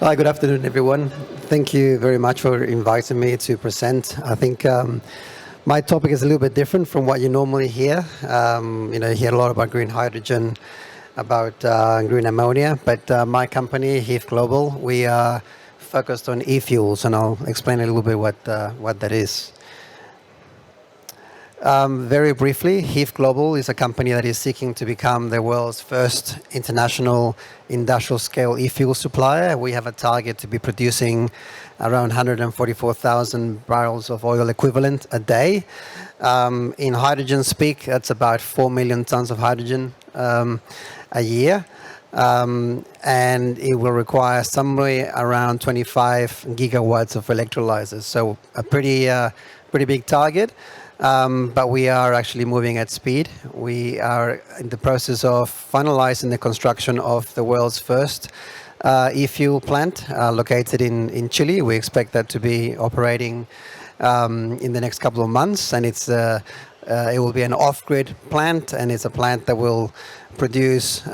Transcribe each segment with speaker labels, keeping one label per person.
Speaker 1: Hi, good afternoon, everyone. Thank you very much for inviting me to present. I think my topic is a little bit different from what you normally hear. You hear a lot about green hydrogen, about green ammonia, but my company, HIF Global, we are focused on eFuels, and I'll explain a little bit what that is. Very briefly, HIF Global is a company that is seeking to become the world's first international industrial-scale eFuel supplier. We have a target to be producing around 144,000 barrels of oil equivalent a day. In hydrogen speak, that's about 4 million tons of hydrogen a year. And it will require somewhere around 25 gigawatts of electrolyzers. So a pretty big target. But we are actually moving at speed. We are in the process of finalizing the construction of the world's first e-fuel plant located in Chile. We expect that to be operating in the next couple of months, and it will be an off-grid plant, and it's a plant that will produce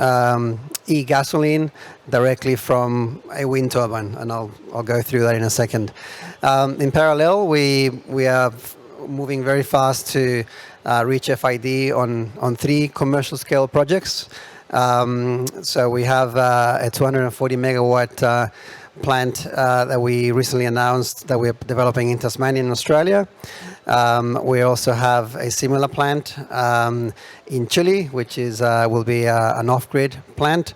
Speaker 1: e-gasoline directly from a wind turbine, and I'll go through that in a second. In parallel, we are moving very fast to reach FID on 3 commercial scale projects. So we have a 240 megawatt plant that we recently announced that we're developing in Tasmania in Australia. We also have a similar plant in Chile, which will be an off-grid plant.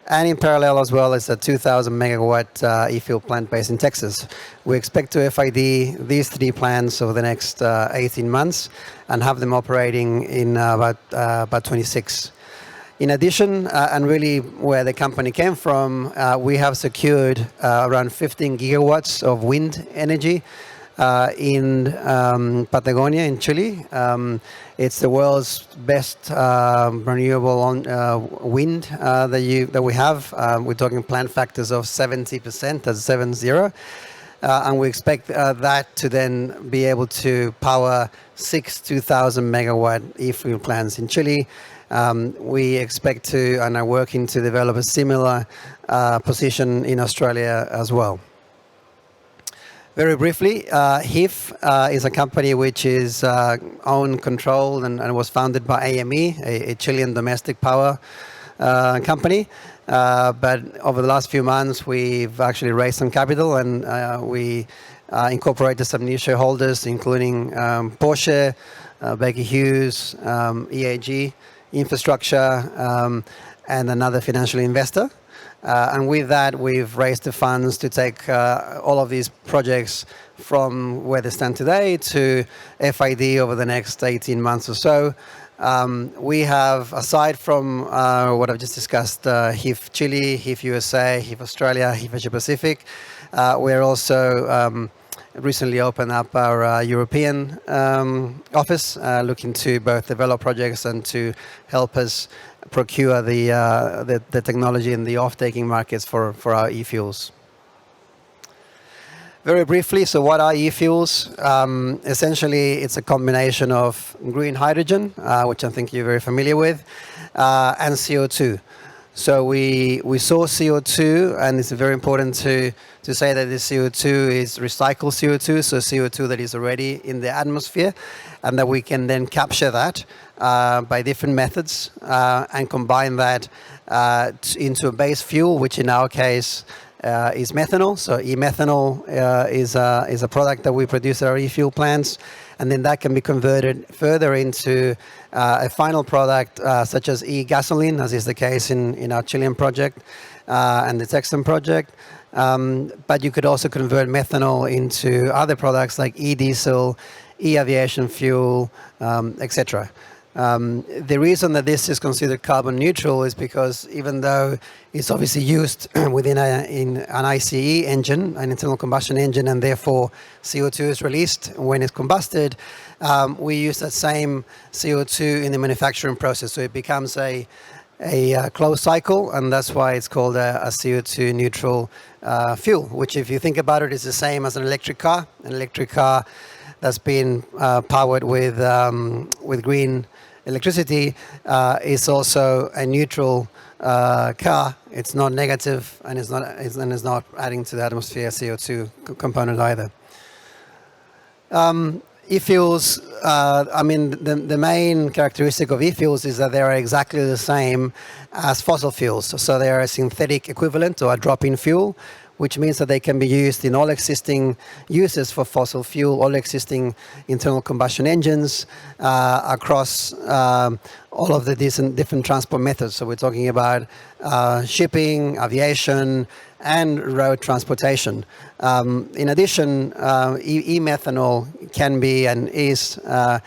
Speaker 1: And in parallel as well is a 2,000 megawatt e-fuel plant based in Texas. We expect to FID these 3 plants over the next 18 months and have them operating in about 26. In addition, and really where the company came from, we have secured around 15 gigawatts of wind energy in Patagonia in Chile. It's the world's best renewable wind that we have. We're talking plant factors of 70%, that's 70. And we expect that to then be able to power 6 2,000 megawatt e-fuel plants in Chile. We expect to and are working to develop a similar position in Australia as well. Very briefly, HIF is a company which is owned, controlled, and was founded by AME, a Chilean domestic power company. But over the last few months, we've actually raised some capital, and we incorporated some new shareholders, including Porsche, Baker Hughes, EAG, Infrastructure, and another financial investor. And with that, we've raised the funds to take all of these projects from where they stand today to FID over the next 18 months or so. We have, aside from what I've just discussed, HIF Chile, HIF USA, HIF Australia, HIF Asia Pacific, we're also recently opened up our European office, looking to both develop projects and to help us procure the technology and the off-taking markets for our e-fuels. Very briefly, so what are e-fuels? Essentially, it's a combination of green hydrogen, which I think you're very familiar with, and CO2. So we source CO2, and it's very important to say that this CO2 is recycled CO2, so CO2 that is already in the atmosphere, and that we can then capture that by different methods and combine that into a base fuel, which in our case is methanol. So e-methanol is a product that we produce at our e-fuel plants, and then that can be converted further into a final product such as e-gasoline, as is the case in our Chilean project and the Texan project. But you could also convert methanol into other products like e-diesel, e-aviation fuel, etc. The reason that this is considered carbon neutral is because even though it's obviously used within in an ICE engine, an internal combustion engine, and therefore CO2 is released when it's combusted, we use that same CO2 in the manufacturing process. So it becomes a closed cycle, and that's why it's called a CO2 neutral fuel, which if you think about it is the same as an electric car. An electric car that's been powered with green electricity is also a neutral car. It's not negative, and it's not adding to the atmosphere CO2 component either. E-fuels, I mean, the main characteristic of e-fuels is that they are exactly the same as fossil fuels. So they are a synthetic equivalent or a drop-in fuel, which means that they can be used in all existing uses for fossil fuel, all existing internal combustion engines across all of the different transport methods. So we're talking about shipping, aviation, and road transportation. In addition, e-methanol can be and is a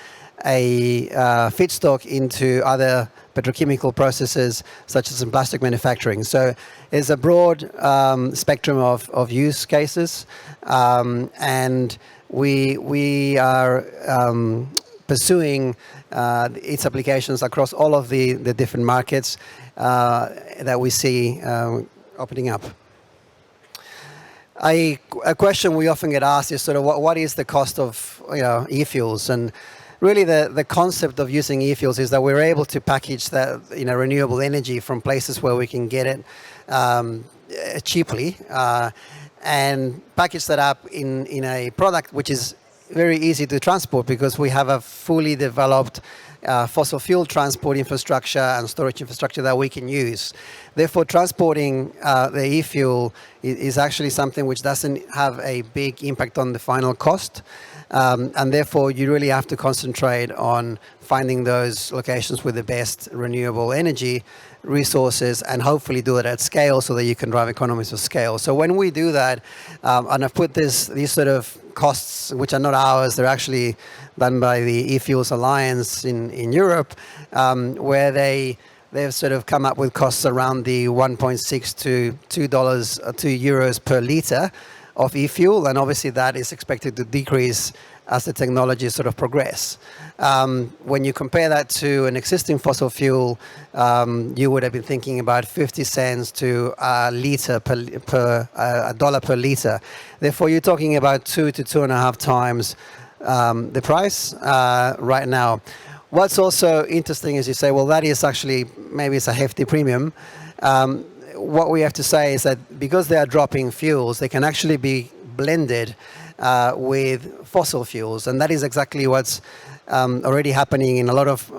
Speaker 1: feedstock into other petrochemical processes, such as in plastic manufacturing. So there's a broad spectrum of use cases, and we are pursuing its applications across all of the different markets that we see opening up. A question we often get asked is sort of what is the cost of e-fuels, and really the concept of using e-fuels is that we're able to package that renewable energy from places where we can get it cheaply and package that up in a product which is very easy to transport, because we have a fully developed fossil fuel transport infrastructure and storage infrastructure that we can use. Therefore, transporting the e-fuel is actually something which doesn't have a big impact on the final cost. And therefore, you really have to concentrate on finding those locations with the best renewable energy resources, and hopefully do it at scale so that you can drive economies of scale. So when we do that, and I've put these sort of costs, which are not ours, they're actually done by the eFuels Alliance in Europe, where they've sort of come up with costs around the 1.6 to €2 per litre of e-fuel, and obviously that is expected to decrease as the technologies sort of progress. When you compare that to an existing fossil fuel, you would have been thinking about 50 cents to a dollar per litre. Therefore, you're talking about 2 to 2.5 times the price right now. What's also interesting is you say, well, that is actually, maybe it's a hefty premium. What we have to say is that because they are drop-in fuels, they can actually be blended with fossil fuels, and that is exactly what's already happening in a lot of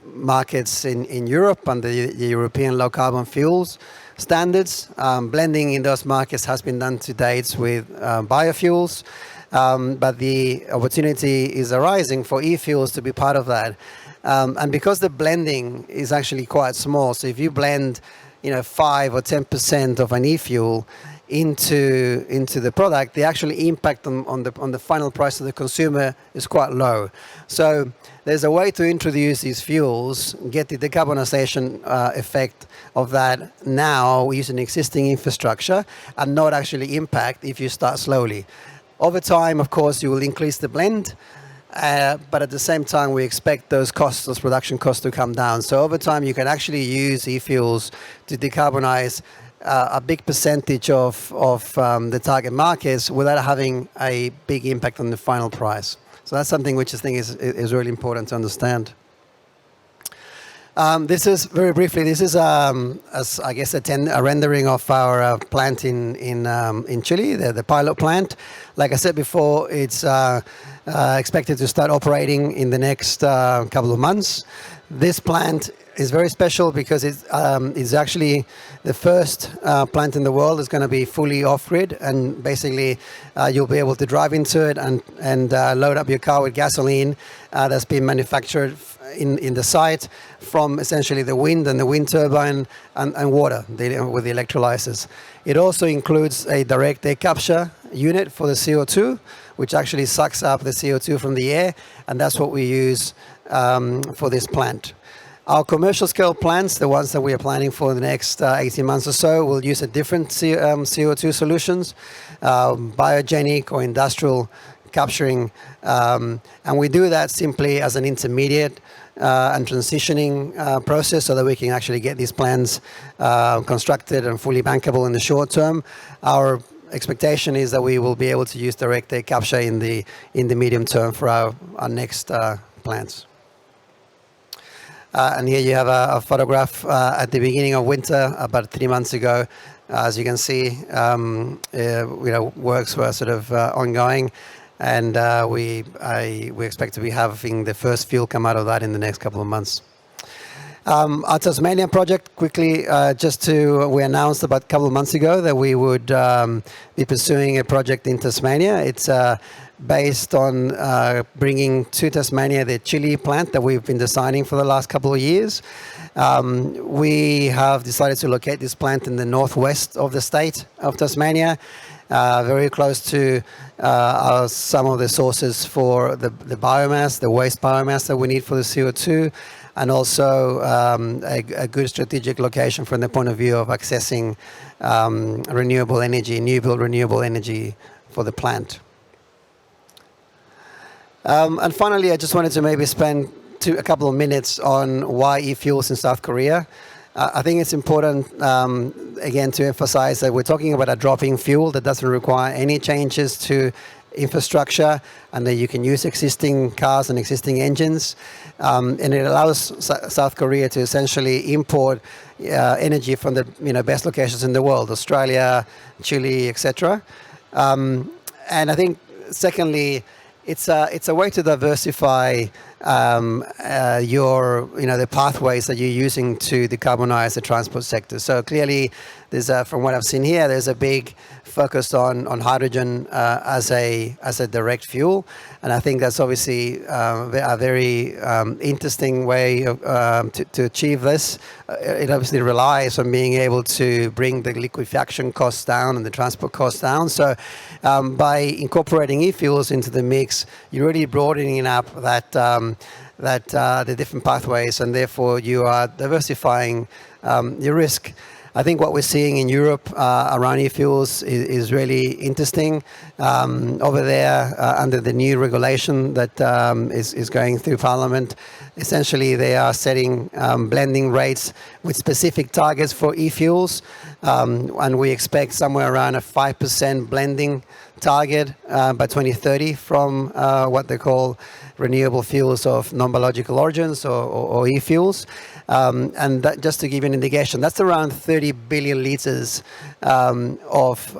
Speaker 1: markets in Europe under the European low carbon fuels standards. Blending in those markets has been done to date with biofuels, but the opportunity is arising for e-fuels to be part of that. And because the blending is actually quite small, so if you blend 5 or 10% of an e-fuel into the product, the actual impact on the final price of the consumer is quite low. So there's a way to introduce these fuels, get the decarbonization effect of that now using existing infrastructure, and not actually impact if you start slowly. Over time, of course, you will increase the blend, but at the same time, we expect those production costs to come down. So over time, you can actually use e-fuels to decarbonize a big percentage of the target markets without having a big impact on the final price. So that's something which I think is really important to understand. This is, very briefly, this is, as I guess, a rendering of our plant in Chile, the pilot plant. Like I said before, it's expected to start operating in the next couple of months. This plant is very special because it's actually the first plant in the world that's going to be fully off-grid, and basically you'll be able to drive into it and load up your car with gasoline that's been manufactured in the site from essentially the wind and the wind turbine and water with the electrolyzers. It also includes a direct air capture unit for the CO2, which actually sucks up the CO2 from the air, and that's what we use for this plant. Our commercial scale plants, the ones that we are planning for the next 18 months or so, will use a different CO2 solutions, biogenic or industrial capturing, and we do that simply as an intermediate and transitioning process so that we can actually get these plants constructed and fully bankable in the short term. Our expectation is that we will be able to use direct air capture in the medium term for our next plants. And here you have a photograph at the beginning of winter, about 3 months ago. As you can see, works were sort of ongoing, and we expect to be having the first fuel come out of that in the next couple of months. Our Tasmania project, quickly, we announced about a couple of months ago that we would be pursuing a project in Tasmania. It's based on bringing to Tasmania the chili plant that we've been designing for the last couple of years. We have decided to locate this plant in the northwest of the state of Tasmania, very close to some of the sources for the biomass, the waste biomass that we need for the CO2, and also a good strategic location from the point of view of accessing renewable energy, new build renewable energy for the plant. And finally, I just wanted to maybe spend a couple of minutes on why eFuels in South Korea. I think it's important, again, to emphasize that we're talking about a drop-in fuel that doesn't require any changes to infrastructure, and that you can use existing cars and existing engines. And it allows South Korea to essentially import energy from the best locations in the world, Australia, Chile, etc. And I think, secondly, it's a way to diversify the pathways that you're using to decarbonize the transport sector. So clearly, there's from what I've seen here, there's a big focus on hydrogen as a direct fuel, and I think that's obviously a very interesting way to achieve this. It obviously relies on being able to bring the liquefaction costs down and the transport costs down. So by incorporating eFuels into the mix, you're really broadening up the different pathways, and therefore you are diversifying your risk. I think what we're seeing in Europe around eFuels is really interesting. Over there, under the new regulation that is going through Parliament, essentially they are setting blending rates with specific targets for eFuels, and we expect somewhere around a 5% blending target by 2030 from what they call renewable fuels of non-biological origins, or eFuels. And that, just to give you an indication, that's around 30 billion liters of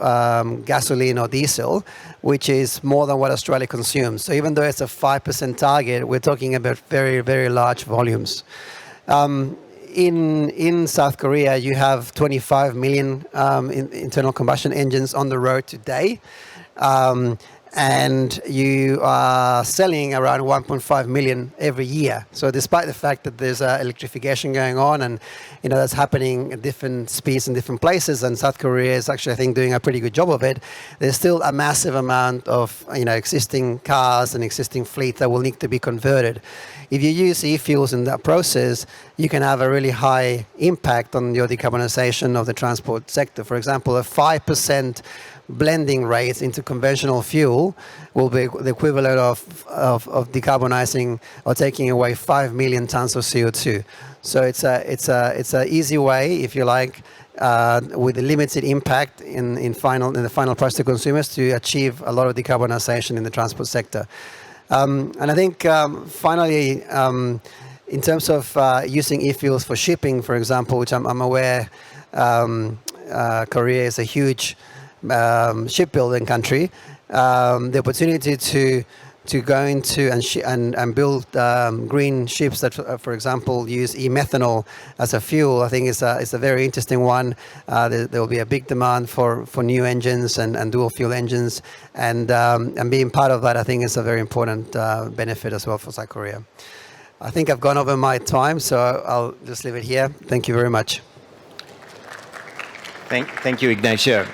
Speaker 1: gasoline or diesel, which is more than what Australia consumes. So even though it's a 5% target, we're talking about very, very large volumes. In South Korea, you have 25 million internal combustion engines on the road today. And you are selling around 1.5 million every year. So despite the fact that there's electrification going on, and that's happening at different speeds in different places, and South Korea is actually, I think, doing a pretty good job of it, there's still a massive amount of existing cars and existing fleet that will need to be converted. If you use eFuels in that process, you can have a really high impact on your decarbonization of the transport sector. For example, a 5% blending rates into conventional fuel will be the equivalent of decarbonizing or taking away 5 million tons of CO2. So it's a easy way, if you like, with a limited impact in the final price to consumers, to achieve a lot of decarbonization in the transport sector. And I think finally, in terms of using eFuels for shipping, for example, which I'm aware Korea is a huge shipbuilding country, the opportunity to go into and build green ships that, for example, use e-methanol as a fuel, I think is a very interesting one. There will be a big demand for new engines and dual fuel engines, and being part of that, I think, is a very important benefit as well for South Korea. I think I've gone over my time, so I'll just leave it here. Thank you very much.
Speaker 2: Thank you, Ignacio.